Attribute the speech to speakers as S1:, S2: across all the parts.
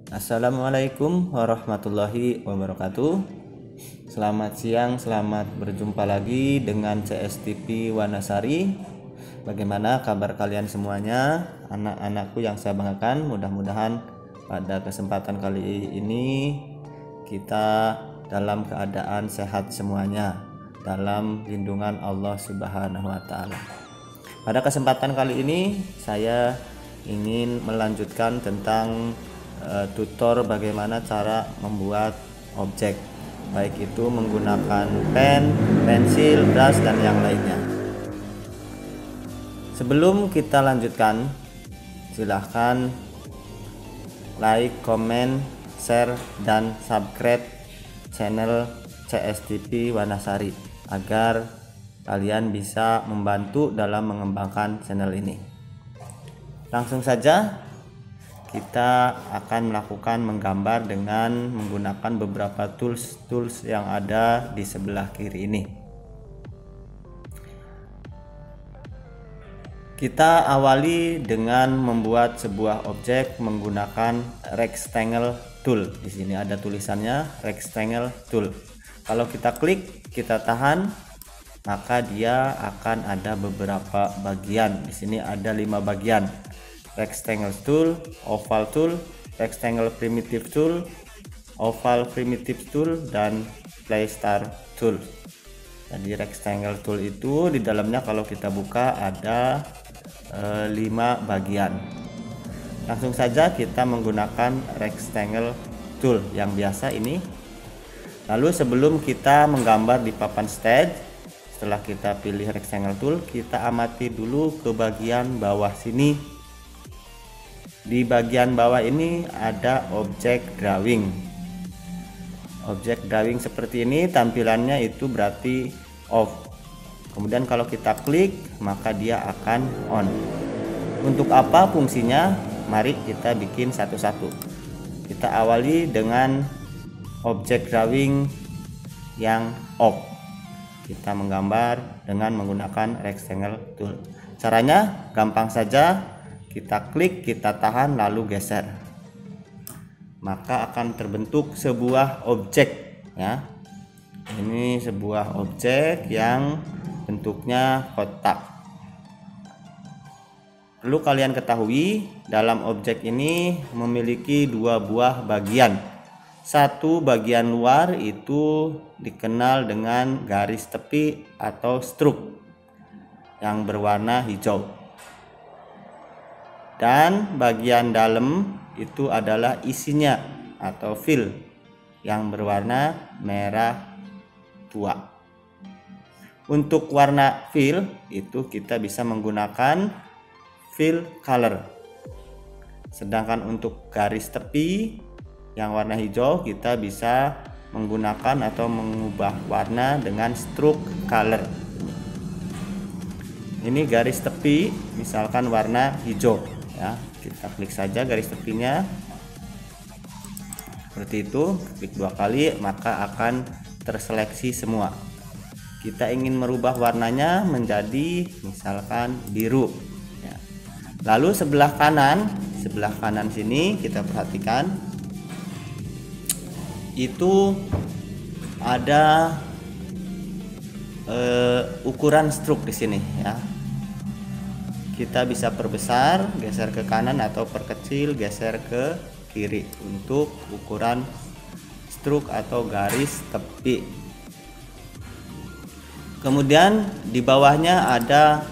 S1: Assalamualaikum warahmatullahi wabarakatuh. Selamat siang, selamat berjumpa lagi dengan CSTP Wanasari. Bagaimana kabar kalian semuanya, anak-anakku yang saya banggakan? Mudah-mudahan pada kesempatan kali ini kita dalam keadaan sehat semuanya, dalam lindungan Allah Subhanahu wa Ta'ala. Pada kesempatan kali ini saya ingin melanjutkan tentang tutor bagaimana cara membuat objek, baik itu menggunakan pen, pensil, brush, dan yang lainnya. Sebelum kita lanjutkan, silahkan like, comment, share, dan subscribe channel CSTP Wanasari agar kalian bisa membantu dalam mengembangkan channel ini. Langsung saja kita akan melakukan menggambar dengan menggunakan beberapa tools yang ada di sebelah kiri ini. Kita awali dengan membuat sebuah objek menggunakan rectangle tool. Di sini ada tulisannya rectangle tool. Kalau kita klik, kita tahan, maka dia akan ada beberapa bagian. Di sini ada 5 bagian. Rectangle tool, oval tool, rectangle primitive tool, oval primitive tool, dan play star tool. Jadi rectangle tool itu di dalamnya kalau kita buka ada 5 bagian. Langsung saja kita menggunakan rectangle tool yang biasa ini. Lalu sebelum kita menggambar di papan stage, setelah kita pilih rectangle tool, kita amati dulu ke bagian bawah sini. Di bagian bawah ini ada objek drawing. Objek drawing seperti ini tampilannya itu berarti off. Kemudian kalau kita klik maka dia akan on. Untuk apa fungsinya? Mari kita bikin satu-satu. Kita awali dengan objek drawing yang off. Kita menggambar dengan menggunakan rectangle tool. Caranya gampang saja. Kita klik, kita tahan, lalu geser, maka akan terbentuk sebuah objek ya. Ini sebuah objek yang bentuknya kotak. Perlu kalian ketahui, dalam objek ini memiliki 2 buah bagian. Satu bagian luar itu dikenal dengan garis tepi atau stroke yang berwarna hijau. Dan bagian dalam itu adalah isinya atau fill yang berwarna merah tua. Untuk warna fill itu kita bisa menggunakan fill color. Sedangkan untuk garis tepi yang warna hijau kita bisa menggunakan atau mengubah warna dengan stroke color. Ini garis tepi misalkan warna hijau ya, kita klik saja garis tepinya seperti itu, klik 2 kali maka akan terseleksi semua. Kita ingin merubah warnanya menjadi misalkan biru ya. Lalu sebelah kanan sini kita perhatikan itu ada ukuran stroke di sini ya. Kita bisa perbesar, geser ke kanan, atau perkecil, geser ke kiri untuk ukuran stroke atau garis tepi. Kemudian di bawahnya ada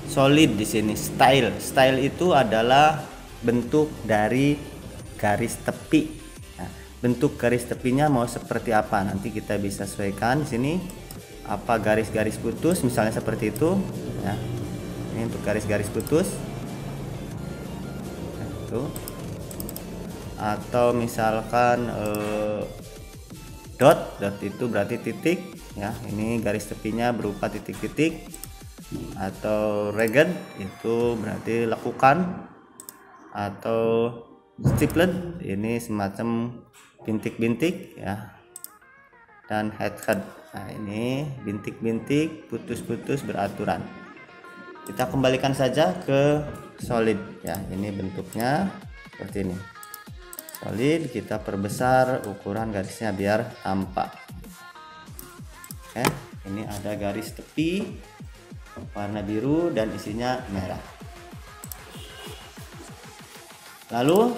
S1: solid di sini, style. Style itu adalah bentuk dari garis tepi. Nah, bentuk garis tepinya mau seperti apa? Nanti kita bisa sesuaikan di sini. Apa garis-garis putus, misalnya seperti itu ya. Ini untuk garis-garis putus itu, atau misalkan dot itu berarti titik ya. Ini garis tepinya berupa titik-titik, atau ragged itu berarti lekukan, atau stippled ini semacam bintik-bintik ya, dan head. Nah, ini bintik-bintik putus-putus beraturan. Kita kembalikan saja ke solid ya. Ini bentuknya seperti ini. solid, kita perbesar ukuran garisnya biar tampak. Oke, ini ada garis tepi warna biru dan isinya merah. Lalu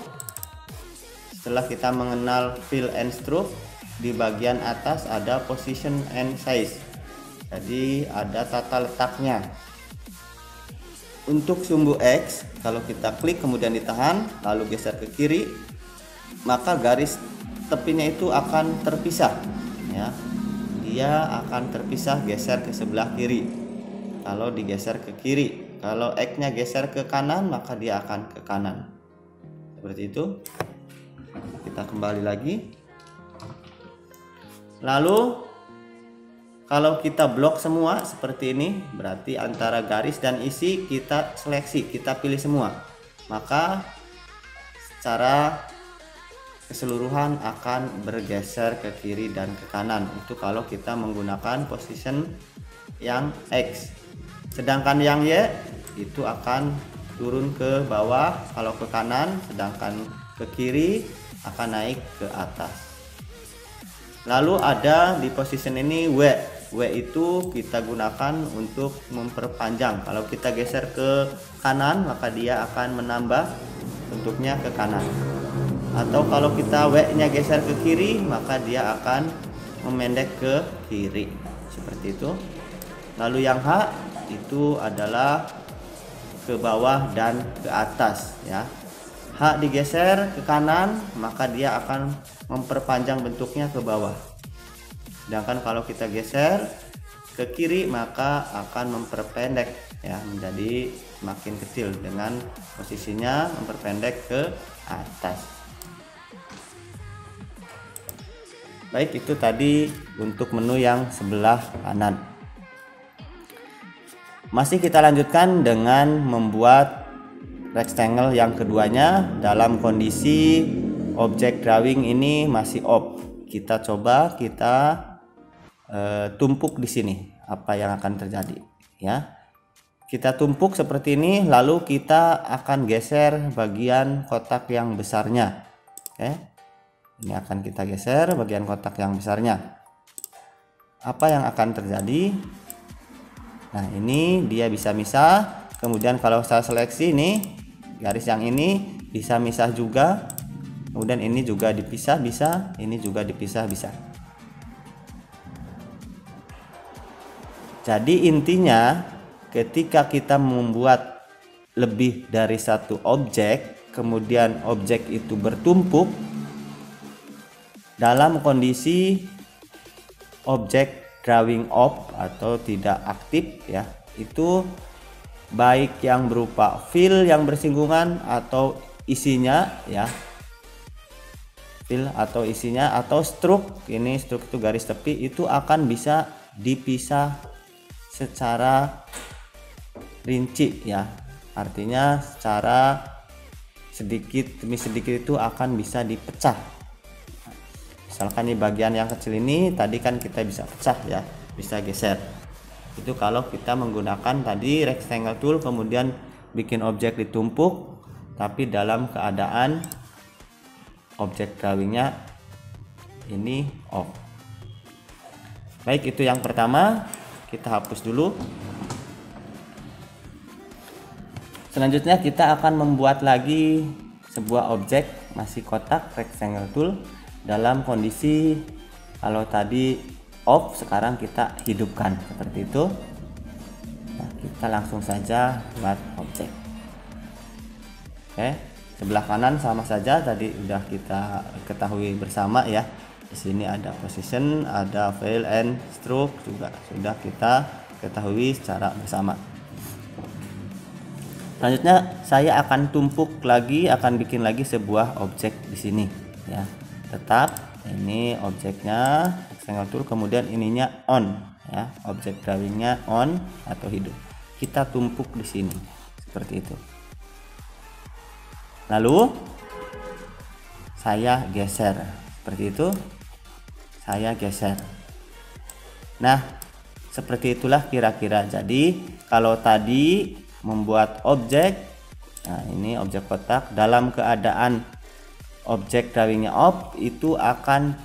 S1: setelah kita mengenal fill and stroke, di bagian atas ada position and size. Jadi ada tata letaknya. Untuk sumbu X, kalau kita klik kemudian ditahan lalu geser ke kiri, maka garis tepinya itu akan terpisah ya. Dia akan terpisah geser ke sebelah kiri. Kalau digeser ke kiri, kalau X-nya geser ke kanan, maka dia akan ke kanan. Seperti itu. Kita kembali lagi. Lalu kalau kita blok semua seperti ini, berarti antara garis dan isi kita seleksi, kita pilih semua. Maka secara keseluruhan akan bergeser ke kiri dan ke kanan. Itu kalau kita menggunakan position yang X. Sedangkan yang Y itu akan turun ke bawah kalau ke kanan, sedangkan ke kiri akan naik ke atas. Lalu ada di position ini W. W itu kita gunakan untuk memperpanjang. Kalau kita geser ke kanan, maka dia akan menambah bentuknya ke kanan. Atau kalau kita W-nya geser ke kiri, maka dia akan memendek ke kiri. Seperti itu. Lalu yang H itu adalah ke bawah dan ke atas ya. H digeser ke kanan, maka dia akan memperpanjang bentuknya ke bawah. Sedangkan kalau kita geser ke kiri, maka akan memperpendek ya, menjadi makin kecil dengan posisinya memperpendek ke atas. Baik, itu tadi untuk menu yang sebelah kanan. Masih kita lanjutkan dengan membuat rectangle yang keduanya dalam kondisi objek drawing ini masih off. Kita coba kita tumpuk di sini, apa yang akan terjadi ya. Kita tumpuk seperti ini, lalu kita akan geser bagian kotak yang besarnya. Oke, ini akan kita geser bagian kotak yang besarnya. Apa yang akan terjadi? Nah, ini dia bisa misah. Kemudian kalau saya seleksi ini, garis yang ini bisa misah juga. Kemudian ini juga dipisah bisa, ini juga dipisah bisa. Jadi intinya ketika kita membuat lebih dari satu objek, kemudian objek itu bertumpuk dalam kondisi objek drawing off atau tidak aktif ya, itu baik yang berupa fill yang bersinggungan atau isinya ya, fill atau isinya, atau stroke, ini stroke itu garis tepi, itu akan bisa dipisah secara rinci ya, artinya secara sedikit demi sedikit itu akan bisa dipecah. Misalkan di bagian yang kecil ini tadi kan kita bisa pecah ya, bisa geser. Itu kalau kita menggunakan tadi rectangle tool kemudian bikin objek ditumpuk tapi dalam keadaan objek drawingnya ini off. Baik, itu yang pertama. Kita hapus dulu. Selanjutnya kita akan membuat lagi sebuah objek masih kotak rectangle tool dalam kondisi kalau tadi off, sekarang kita hidupkan seperti itu. Nah, kita langsung saja buat objek. Oke, sebelah kanan sama saja tadi udah kita ketahui bersama ya. Di sini ada position, ada fill and stroke juga sudah kita ketahui secara bersama. Selanjutnya saya akan tumpuk lagi, akan bikin lagi sebuah objek di sini ya. Tetap ini objeknya rectangle tool, kemudian ininya on ya, objek drawingnya on atau hidup. Kita tumpuk di sini seperti itu. Lalu saya geser seperti itu. Saya geser. Nah, seperti itulah kira-kira. Jadi kalau tadi membuat objek, nah ini objek kotak dalam keadaan objek drawingnya off, itu akan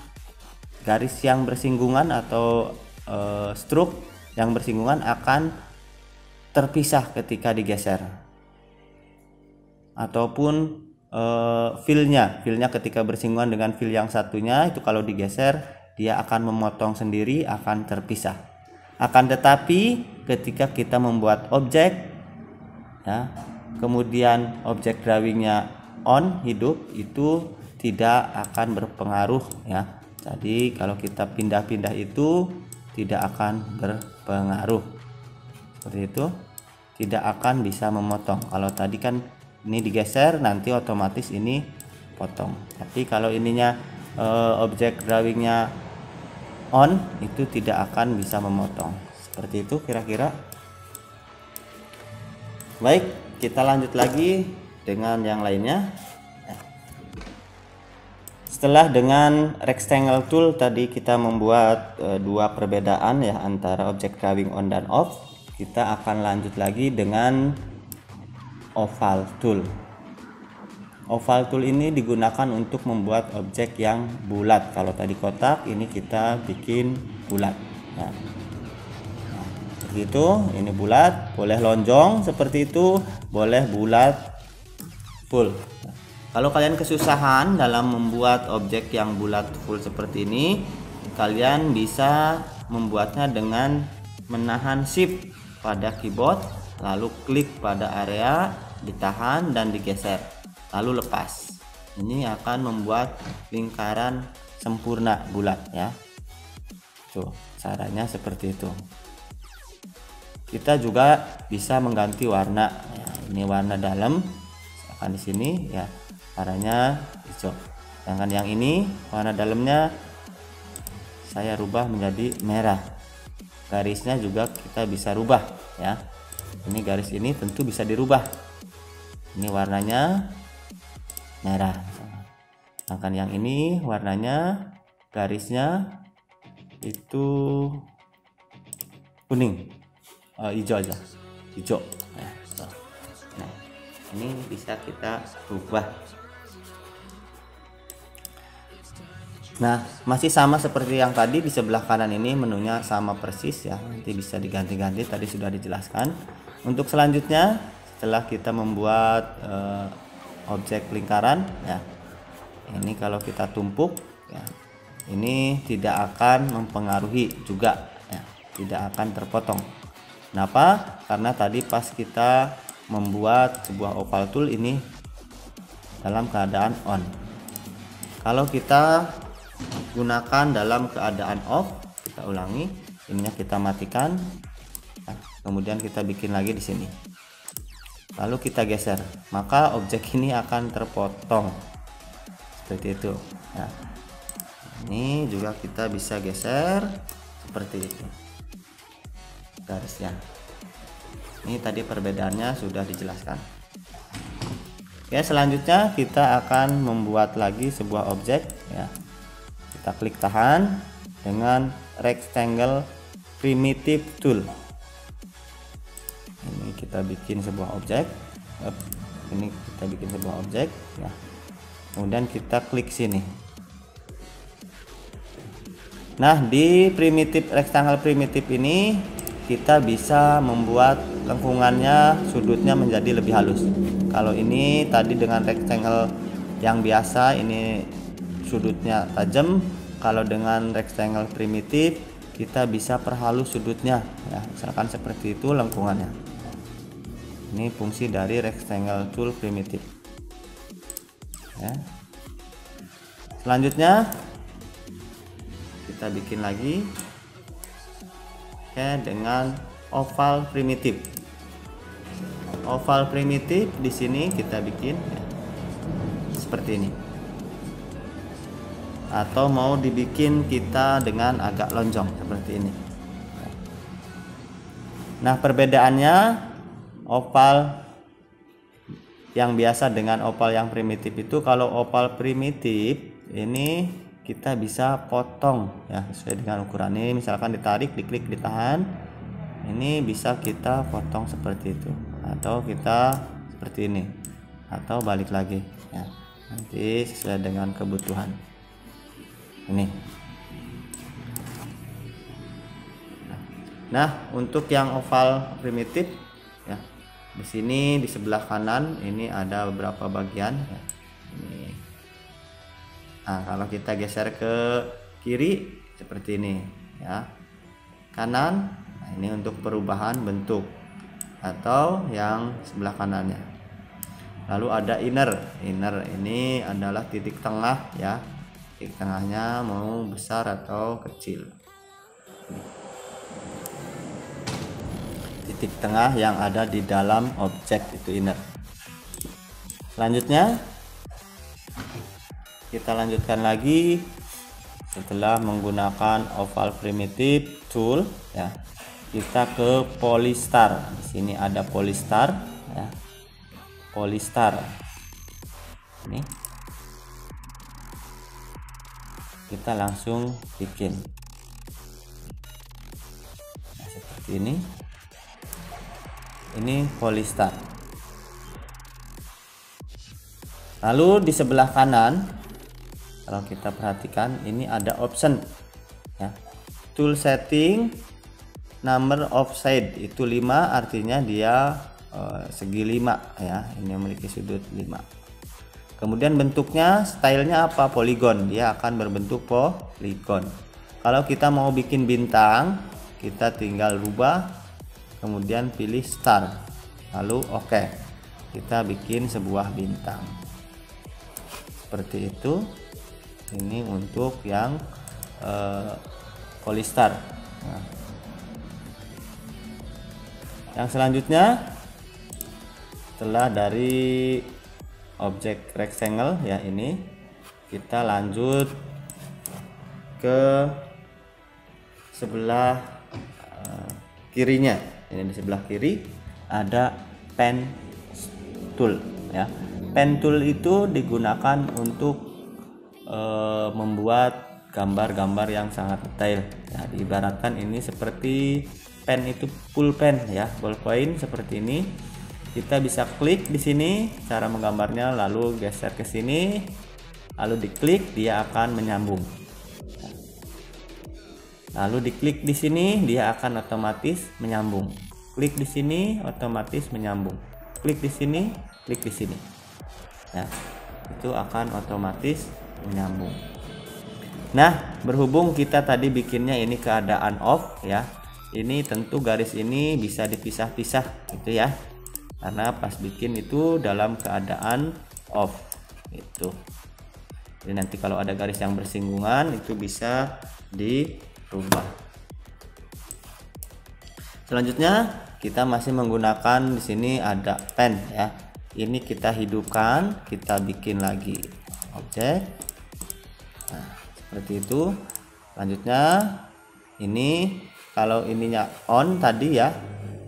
S1: garis yang bersinggungan atau stroke yang bersinggungan akan terpisah ketika digeser, ataupun filenya ketika bersinggungan dengan fil yang satunya itu kalau digeser dia akan memotong sendiri, akan terpisah. Akan tetapi ketika kita membuat objek ya, kemudian objek drawingnya on, hidup, itu tidak akan berpengaruh ya. Jadi kalau kita pindah-pindah itu tidak akan berpengaruh, seperti itu, tidak akan bisa memotong. Kalau tadi kan ini digeser, nanti otomatis ini potong. Tapi kalau ininya objek drawingnya on, itu tidak akan bisa memotong. Seperti itu kira-kira. Baik, kita lanjut lagi dengan yang lainnya. Setelah dengan rectangle tool tadi kita membuat dua perbedaan ya antara objek drawing on dan off, kita akan lanjut lagi dengan oval tool. Oval tool ini digunakan untuk membuat objek yang bulat. Kalau tadi kotak, ini kita bikin bulat. Nah, begitu, ini bulat, boleh lonjong seperti itu, boleh bulat full. Kalau kalian kesusahan dalam membuat objek yang bulat full seperti ini, kalian bisa membuatnya dengan menahan shift pada keyboard, lalu klik pada area, ditahan dan digeser, lalu lepas. Ini akan membuat lingkaran sempurna bulat ya. Tuh, caranya seperti itu. Kita juga bisa mengganti warna ya, ini warna dalam, misalkan di sini ya warnanya hijau, sedangkan yang ini warna dalamnya saya rubah menjadi merah. Garisnya juga kita bisa rubah ya, ini garis ini tentu bisa dirubah, ini warnanya merah, sedangkan yang ini warnanya garisnya itu kuning, hijau aja, hijau. Nah, ini bisa kita rubah. Nah, masih sama seperti yang tadi, di sebelah kanan ini menunya sama persis ya, nanti bisa diganti-ganti, tadi sudah dijelaskan. Untuk selanjutnya, setelah kita membuat objek lingkaran ya, ini kalau kita tumpuk ya, ini tidak akan mempengaruhi juga ya, tidak akan terpotong. Kenapa? Karena tadi pas kita membuat sebuah oval tool ini dalam keadaan on. Kalau kita gunakan dalam keadaan off, kita ulangi, ininya kita matikan, nah, kemudian kita bikin lagi di sini, lalu kita geser, maka objek ini akan terpotong seperti itu. Nah, ini juga kita bisa geser seperti itu garisnya. Ini tadi perbedaannya sudah dijelaskan. Oke, selanjutnya kita akan membuat lagi sebuah objek ya. Kita klik tahan dengan rectangle primitive tool. Ini kita bikin sebuah objek. Ini kita bikin sebuah objek ya. Kemudian kita klik sini. Nah, di rectangle primitive ini kita bisa membuat lengkungannya, sudutnya menjadi lebih halus. Kalau ini tadi dengan rectangle yang biasa ini sudutnya tajam, kalau dengan rectangle primitif kita bisa perhalus sudutnya ya, misalkan seperti itu lengkungannya. Ini fungsi dari rectangle tool primitif ya. Selanjutnya kita bikin lagi ya dengan oval primitif. Oval primitif di sini kita bikin ya, seperti ini. Atau mau dibikin kita dengan agak lonjong seperti ini. Nah, perbedaannya oval yang biasa dengan oval yang primitif itu, kalau oval primitif ini kita bisa potong ya sesuai dengan ukuran ini, misalkan ditarik, diklik, ditahan, ini bisa kita potong seperti itu, atau kita seperti ini, atau balik lagi ya. nanti sesuai dengan kebutuhan. Ini. Nah, untuk yang oval primitif ya, di sini di sebelah kanan ini ada beberapa bagian ya. Ini. Nah, kalau kita geser ke kiri seperti ini ya, kanan. Nah, ini untuk perubahan bentuk atau yang sebelah kanannya. Lalu ada inner ini adalah titik tengah ya, titik tengahnya mau besar atau kecil. Titik tengah yang ada di dalam objek itu inner. Selanjutnya kita lanjutkan lagi. Setelah menggunakan oval primitive tool ya, kita ke polystar. Di sini ada polystar ya. Polystar ini kita langsung bikin nah, seperti ini polystar. Lalu di sebelah kanan kalau kita perhatikan ini ada option ya, tool setting number of side itu 5, artinya dia segi 5 ya, ini memiliki sudut 5. Kemudian bentuknya, stylenya apa? Polygon, dia akan berbentuk polygon. Kalau kita mau bikin bintang, kita tinggal rubah, kemudian pilih star, lalu oke, kita bikin sebuah bintang seperti itu. Ini untuk yang polystar. Nah, yang selanjutnya, setelah dari objek rectangle ya, ini kita lanjut ke sebelah kirinya. Ini di sebelah kiri ada pen tool ya. Pen tool itu digunakan untuk membuat gambar-gambar yang sangat detail ya. Diibaratkan ini seperti pen itu pulpen ya, ballpoint seperti ini. Kita bisa klik di sini cara menggambarnya, lalu geser ke sini, lalu diklik, dia akan menyambung. Lalu diklik di sini, dia akan otomatis menyambung. Klik di sini, otomatis menyambung. Klik di sini, klik di sini. Ya, itu akan otomatis menyambung. Nah, berhubung kita tadi bikinnya ini keadaan off ya, ini tentu garis ini bisa dipisah-pisah gitu ya, karena pas bikin itu dalam keadaan off itu. Jadi nanti kalau ada garis yang bersinggungan itu bisa dirubah. Selanjutnya kita masih menggunakan di sini ada pen ya. Ini kita hidupkan, kita bikin lagi objek. Nah, seperti itu. Selanjutnya ini kalau ininya on tadi ya.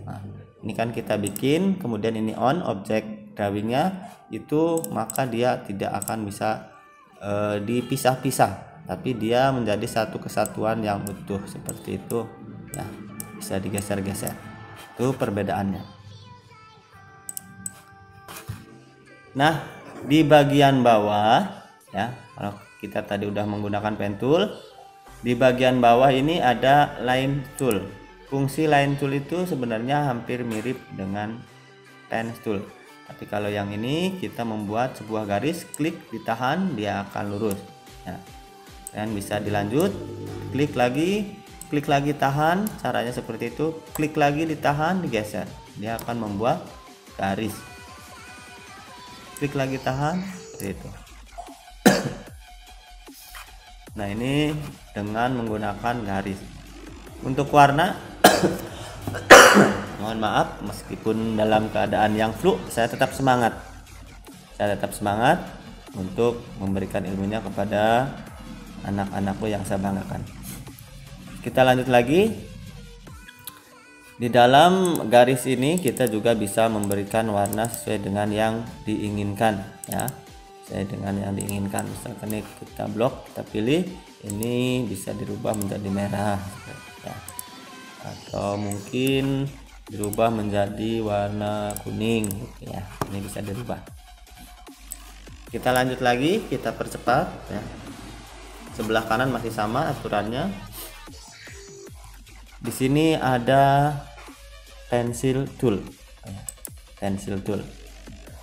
S1: Nah, ini kan kita bikin, kemudian ini on objek drawingnya itu, maka dia tidak akan bisa dipisah-pisah, tapi dia menjadi satu kesatuan yang utuh seperti itu. Nah, bisa digeser-geser. Itu perbedaannya. Nah, di bagian bawah ya, kalau kita tadi udah menggunakan pen tool, di bagian bawah ini ada line tool. Fungsi line tool itu sebenarnya hampir mirip dengan pen tool, tapi kalau yang ini kita membuat sebuah garis, klik ditahan, dia akan lurus ya. Dan bisa dilanjut, klik lagi tahan, caranya seperti itu, klik lagi ditahan, digeser, dia akan membuat garis. Klik lagi tahan, seperti itu. Nah, ini dengan menggunakan garis. Untuk warna mohon maaf, meskipun dalam keadaan yang flu, saya tetap semangat untuk memberikan ilmunya kepada anak-anakku yang saya banggakan. Kita lanjut lagi. Di dalam garis ini kita juga bisa memberikan warna sesuai dengan yang diinginkan ya, sesuai dengan yang diinginkan. Misalkan ini kita blok, kita pilih, ini bisa dirubah menjadi merah ya, atau mungkin dirubah menjadi warna kuning gitu ya, ini bisa dirubah. Kita lanjut lagi, kita percepat ya. Sebelah kanan masih sama aturannya. Di sini ada pencil tool. Pencil tool.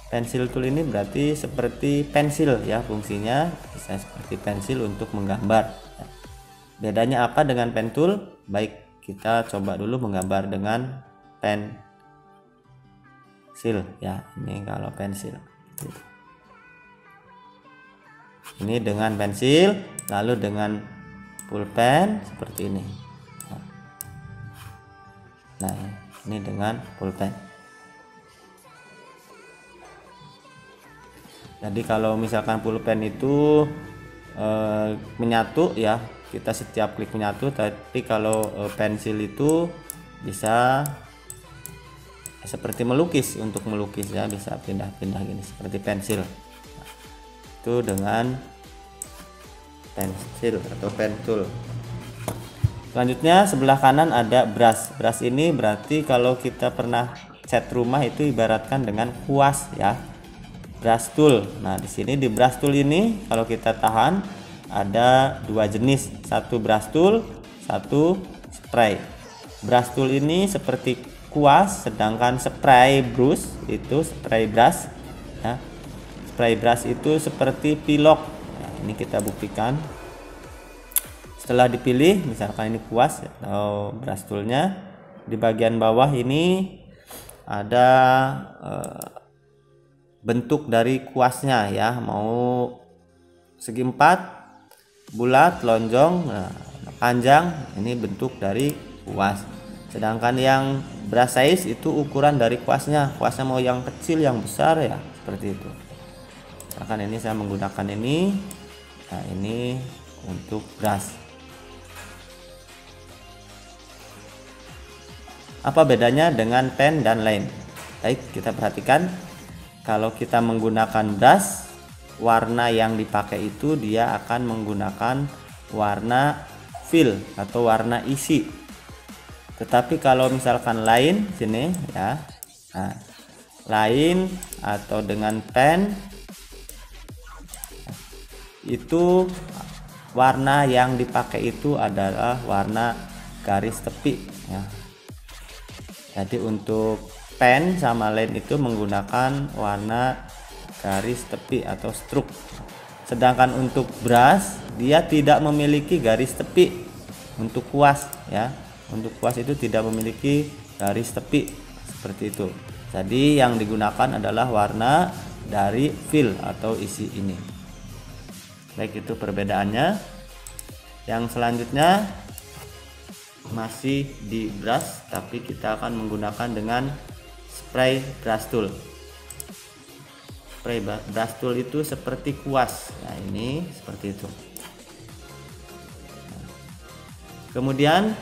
S1: Pencil tool ini berarti seperti pensil ya, fungsinya bisa seperti pensil untuk menggambar. Bedanya apa dengan pen tool? Baik, kita coba dulu menggambar dengan pensil ya. Ini kalau pensil. Ini dengan pensil, lalu dengan pulpen seperti ini. Nah, ini dengan pulpen. Jadi kalau misalkan pulpen itu menyatu ya, kita setiap klik menyatu. Tapi kalau pensil itu bisa seperti melukis, untuk melukis ya, bisa pindah-pindah gini seperti pensil. Itu dengan pensil atau pen tool. Selanjutnya sebelah kanan ada brush. Brush ini berarti kalau kita pernah cat rumah itu ibaratkan dengan kuas ya. Brush tool. Nah, di sini di brush tool ini kalau kita tahan ada dua jenis, satu brush tool, satu spray. Brush tool ini seperti kuas, sedangkan spray brush itu spray brush ya. Spray brush itu seperti pilok. Nah, ini kita buktikan. Setelah dipilih, misalkan ini kuas atau brush toolnya, di bagian bawah ini ada bentuk dari kuasnya ya, mau segi 4, bulat, lonjong, panjang, ini bentuk dari kuas. Sedangkan yang brush size itu ukuran dari kuasnya. Kuasnya mau yang kecil, yang besar ya, seperti itu. Misalkan ini saya menggunakan ini. Nah, ini untuk brush. Apa bedanya dengan pen dan lain? Baik, kita perhatikan. Kalau kita menggunakan brush, warna yang dipakai itu dia akan menggunakan warna fill atau warna isi. Tetapi kalau misalkan lain sini ya, nah, lain atau dengan pen itu warna yang dipakai itu adalah warna garis tepi ya. Jadi untuk pen sama lain itu menggunakan warna garis tepi atau stroke. Sedangkan untuk brush dia tidak memiliki garis tepi. Untuk kuas ya, untuk kuas itu tidak memiliki garis tepi seperti itu. Jadi yang digunakan adalah warna dari fill atau isi ini. Baik, itu perbedaannya. Yang selanjutnya masih di brush, tapi kita akan menggunakan dengan spray brush tool. Spray brush tool itu seperti kuas. Nah, ini seperti itu. Kemudian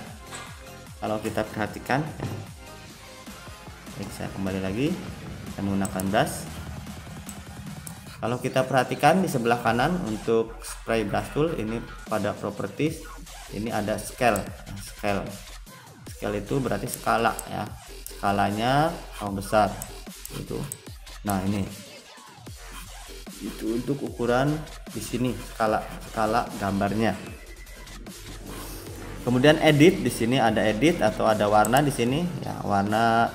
S1: kalau kita perhatikan, baik, saya kembali lagi, saya menggunakan brush. Kalau kita perhatikan di sebelah kanan untuk spray brush tool ini pada properties ini ada scale. Scale itu berarti skala ya. Skalanya mau besar itu. Nah, ini itu untuk ukuran di sini skala gambarnya. Kemudian edit, di sini ada edit atau ada warna di sini ya, warna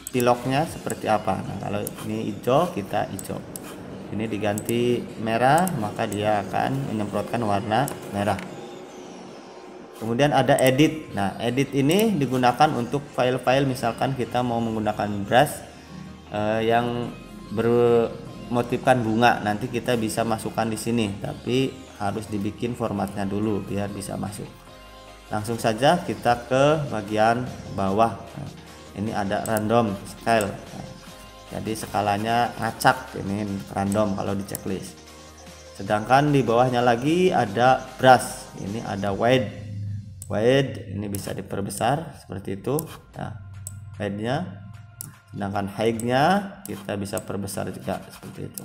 S1: piloknya seperti apa. Nah, kalau ini hijau, kita hijau. Ini diganti merah, maka dia akan menyemprotkan warna merah. Kemudian ada edit. Nah, edit ini digunakan untuk file-file, misalkan kita mau menggunakan brush yang bermotifkan bunga, nanti kita bisa masukkan di sini, tapi harus dibikin formatnya dulu biar bisa masuk. Langsung saja kita ke bagian bawah. Nah, ini ada random scale. Nah, jadi skalanya ngacak, ini random kalau di checklist. Sedangkan di bawahnya lagi ada brush. Ini ada wide. Wide ini bisa diperbesar seperti itu. Nah, wide-nya. Sedangkan height-nya kita bisa perbesar juga seperti itu.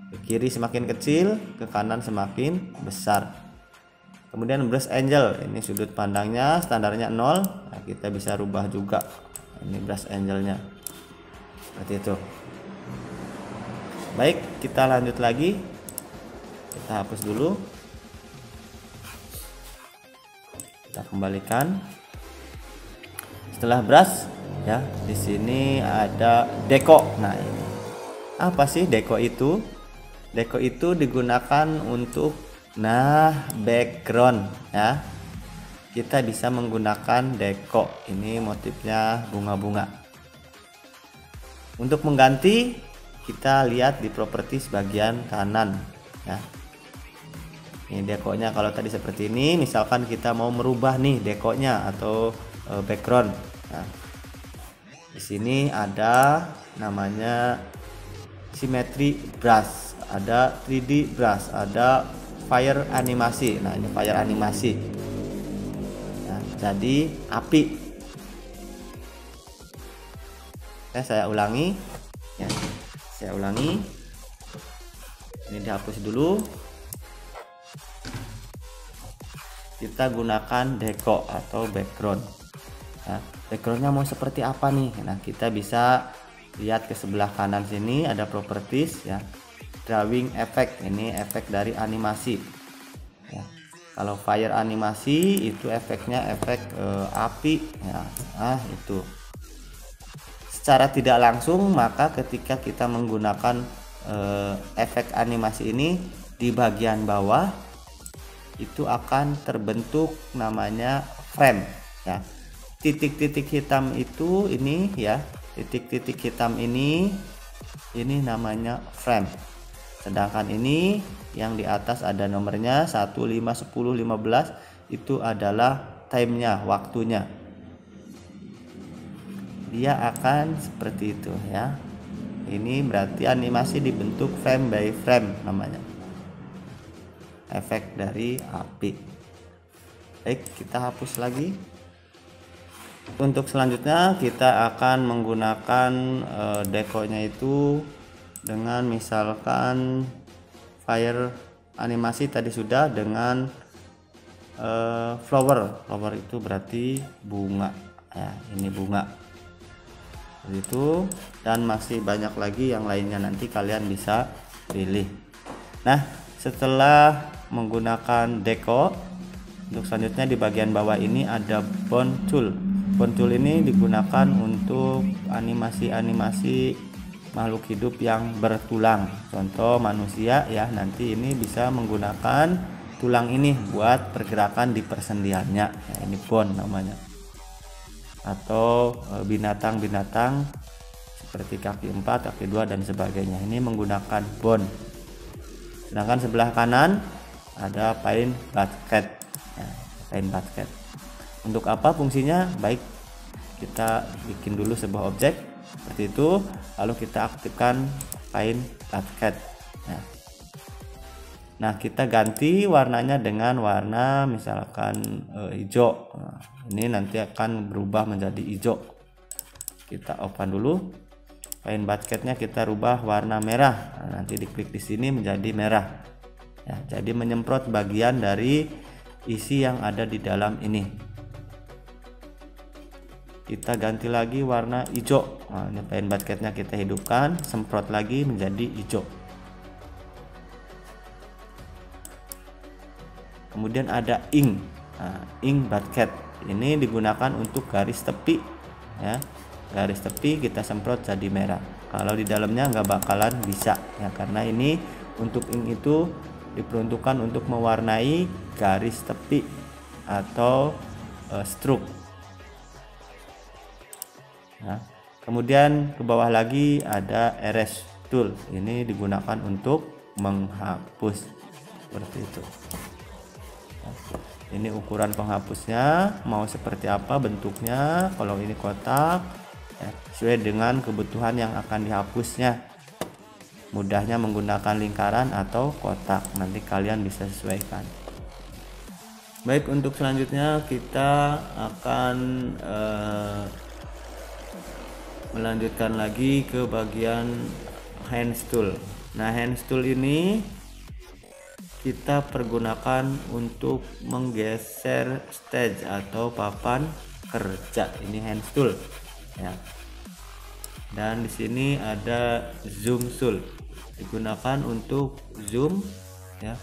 S1: Ke kiri semakin kecil, ke kanan semakin besar. Kemudian brush angle, ini sudut pandangnya standarnya 0. Nah, kita bisa rubah juga. Ini brush angle-nya seperti itu. Baik, kita lanjut lagi. Kita hapus dulu. Kita kembalikan. Setelah brush ya, di sini ada deko. Nah, ini apa sih deko itu? Deko itu digunakan untuk background ya. Kita bisa menggunakan deko. Ini motifnya bunga-bunga. Untuk mengganti, kita lihat di properties bagian kanan ya. Ini dekonya. Kalau tadi seperti ini, misalkan kita mau merubah nih dekonya atau background. Nah, di sini ada namanya symmetry brush, ada 3D brush, ada fire animasi. Nah, ini fire animasi. Nah, jadi api. Saya ulangi ya. Saya ulangi. Ini dihapus dulu. Kita gunakan deko atau background ya. Backgroundnya mau seperti apa nih? Nah, kita bisa lihat ke sebelah kanan sini ada properties ya, drawing effect. Ini efek dari animasi ya. Kalau fire animasi itu efeknya efek api ya. Nah, itu secara tidak langsung, maka ketika kita menggunakan efek animasi ini di bagian bawah itu akan terbentuk namanya frame ya. Titik-titik hitam itu ini ya, titik-titik hitam ini namanya frame. Sedangkan ini yang di atas ada nomornya 1, 5, 10, 15 itu adalah timenya, waktunya. Dia akan seperti itu ya. Ini berarti animasi dibentuk frame by frame namanya. Efek dari api. Baik, kita hapus lagi. Untuk selanjutnya kita akan menggunakan dekonya itu dengan misalkan fire animasi tadi sudah, dengan flower itu berarti bunga ya. Ini bunga itu, dan masih banyak lagi yang lainnya, nanti kalian bisa pilih. Nah, setelah menggunakan deko, untuk selanjutnya di bagian bawah ini ada bone tool. Bone tool ini digunakan untuk animasi-animasi makhluk hidup yang bertulang, contoh manusia ya. Nanti ini bisa menggunakan tulang ini buat pergerakan di persendiannya ya, ini bone namanya. Atau binatang-binatang seperti kaki 4, kaki 2 dan sebagainya, ini menggunakan bone. Sedangkan sebelah kanan ada paint basket ya, paint basket. Untuk apa fungsinya? Baik, kita bikin dulu sebuah objek seperti itu, lalu kita aktifkan paint basket ya. Nah, kita ganti warnanya dengan warna misalkan hijau. Nah, ini nanti akan berubah menjadi hijau. Kita open dulu paint basketnya, kita rubah warna merah. Nah, nanti diklik di sini menjadi merah ya, jadi menyemprot bagian dari isi yang ada di dalam ini. Kita ganti lagi warna hijau. Nah, ini paint basketnya kita hidupkan, semprot lagi menjadi hijau. Kemudian ada ink. Nah, ink basket ini digunakan untuk garis tepi ya. Garis tepi kita semprot jadi merah. Kalau di dalamnya nggak bakalan bisa ya, karena ini untuk ink itu diperuntukkan untuk mewarnai garis tepi atau stroke ya. Kemudian ke bawah lagi ada erase tool. Ini digunakan untuk menghapus seperti itu. Ini ukuran penghapusnya mau seperti apa bentuknya. Kalau ini kotak ya, sesuai dengan kebutuhan yang akan dihapusnya. Mudahnya menggunakan lingkaran atau kotak, nanti kalian bisa sesuaikan. Baik, untuk selanjutnya kita akan melanjutkan lagi ke bagian hand tool. Nah, hand tool ini kita pergunakan untuk menggeser stage atau papan kerja. Ini hand tool ya. Dan di sini ada zoom tool. digunakan untuk zoom ya,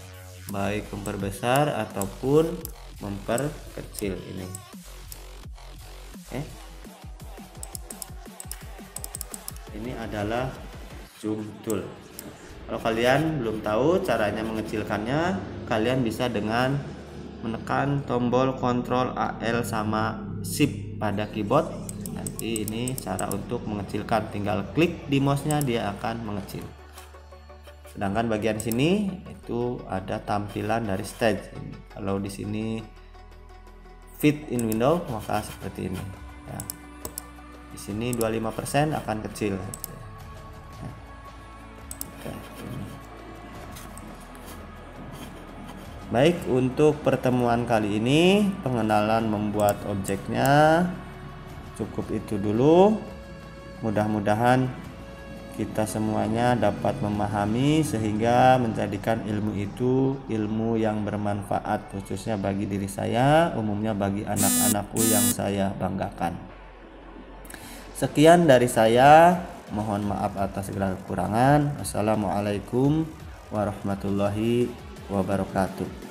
S1: baik memperbesar ataupun memperkecil ini. Oke. Ini adalah zoom tool. Kalau kalian belum tahu caranya mengecilkannya, kalian bisa dengan menekan tombol Ctrl AL sama Shift pada keyboard. Nanti ini cara untuk mengecilkan, tinggal klik di mouse-nya dia akan mengecil. Sedangkan bagian sini itu ada tampilan dari stage. Kalau di sini fit in window maka seperti ini ya. Di sini 25% akan kecil. Baik, untuk pertemuan kali ini pengenalan membuat objeknya cukup itu dulu. Mudah-mudahan kita semuanya dapat memahami sehingga menjadikan ilmu itu ilmu yang bermanfaat, khususnya bagi diri saya, umumnya bagi anak-anakku yang saya banggakan. Sekian dari saya, mohon maaf atas segala kekurangan. Assalamualaikum warahmatullahi wabarakatuh.